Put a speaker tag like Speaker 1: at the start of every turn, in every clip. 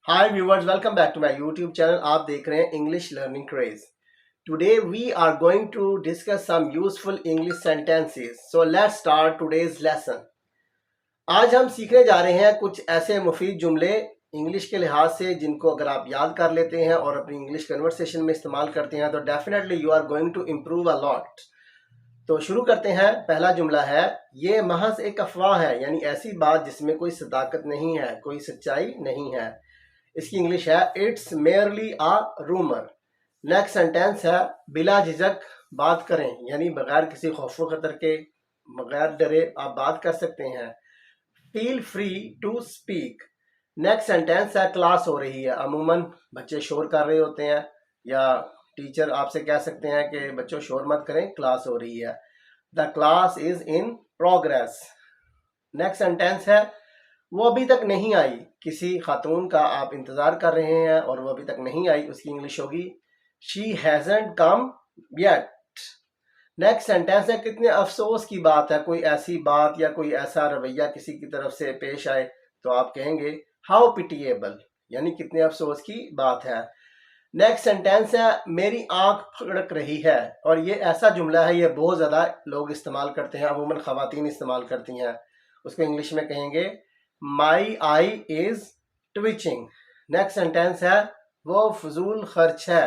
Speaker 1: Hi viewers, welcome back to my YouTube channel. आप देख रहे हैं English learning craze. Today we are going to discuss some useful English sentences. So let's start today's lesson. आज हम सीखने जा रहे हैं कुछ ऐसे मुफीद जुमले इंग्लिश के लिहाज से जिनको अगर आप याद कर लेते हैं और अपनी इंग्लिश कन्वर्सेशन में इस्तेमाल करते हैं तो definitely you are going to improve a lot. तो शुरू करते हैं। पहला जुमला है, ये महज एक अफवाह है, यानी ऐसी बात जिसमें कोई सदाकत नहीं है, कोई सच्चाई नहीं है। इसकी इंग्लिश है it's merely a rumour. Next sentence है, बिला झिझक बात करें, यानी बगैर किसी खौफ खतर के, बगैर डरे आप बात कर सकते हैं। Feel free to speak. Next sentence है, क्लास हो रही है। अमूमन बच्चे शोर कर रहे होते हैं या टीचर आपसे कह सकते हैं कि बच्चों शोर मत करें, क्लास हो रही है। The class is in progress. Next sentence है, वो अभी तक नहीं आई। किसी खातून का आप इंतजार कर रहे हैं और वो अभी तक नहीं आई, उसकी इंग्लिश होगी she hasn't come yet. Next sentence है, कितने अफसोस की बात है। कोई ऐसी बात या कोई ऐसा रवैया किसी की तरफ से पेश आए तो आप कहेंगे हाउ पिटिएबल, यानी कितने अफसोस की बात है। नेक्स्ट सेंटेंस है, मेरी आंख फड़क रही है। और ये ऐसा जुमला है, ये बहुत ज़्यादा लोग इस्तेमाल करते हैं, अमूमन ख़वातीन इस्तेमाल करती हैं। उसको इंग्लिश में कहेंगे माई I is twitching. Next sentence है, वो फजूल खर्च है,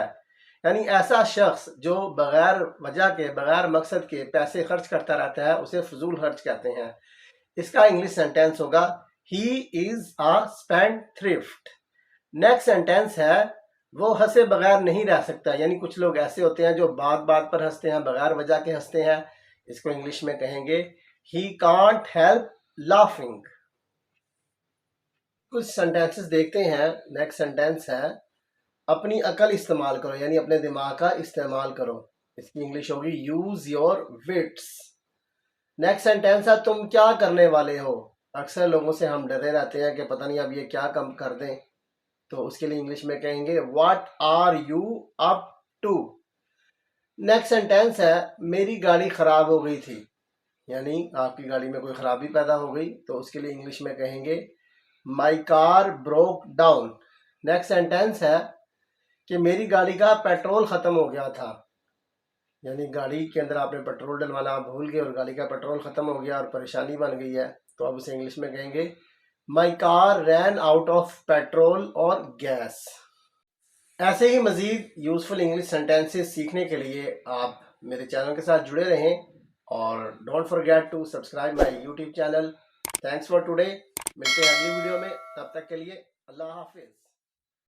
Speaker 1: यानी ऐसा शख्स जो बगैर वजह के, बगैर मकसद के पैसे खर्च करता रहता है उसे फजूल खर्च कहते हैं। इसका इंग्लिश सेंटेंस होगा he is a spend thrift. Next sentence है, वो हंसे बगैर नहीं रह सकता, यानी कुछ लोग ऐसे होते हैं जो बात बात पर हंसते हैं, बगैर वजह के हंसते हैं। इसको इंग्लिश में कहेंगे ही कांट हेल्प लाफिंग। कुछ सेंटेंसेस देखते हैं। नेक्स्ट सेंटेंस है, अपनी अकल इस्तेमाल करो, यानी अपने दिमाग का इस्तेमाल करो। इसकी इंग्लिश होगी use your wits. Next sentence है, तुम क्या करने वाले हो। अक्सर लोगों से हम डरे रहते हैं कि पता नहीं अब ये क्या कम कर दें, तो उसके लिए इंग्लिश में कहेंगे what are you up to. Next sentence है, मेरी गाड़ी खराब हो गई थी, यानी आपकी गाड़ी में कोई खराबी पैदा हो गई, तो उसके लिए इंग्लिश में कहेंगे my car broke down. Next sentence है कि मेरी गाड़ी का पेट्रोल ख़त्म हो गया था, यानी गाड़ी के अंदर आपने पेट्रोल डलवाना आप भूल गए और गाड़ी का पेट्रोल ख़त्म हो गया और परेशानी बन गई है, तो अब उसे इंग्लिश में कहेंगे my car ran out of petrol और गैस। ऐसे ही मज़ीद यूज़फुल इंग्लिश सेंटेंसेस सीखने के लिए आप मेरे चैनल के साथ जुड़े रहें और don't forget to subscribe my YouTube channel. Thanks for today. मिलते हैं अगली वीडियो में, तब तक के लिए अल्लाह हाफिज़।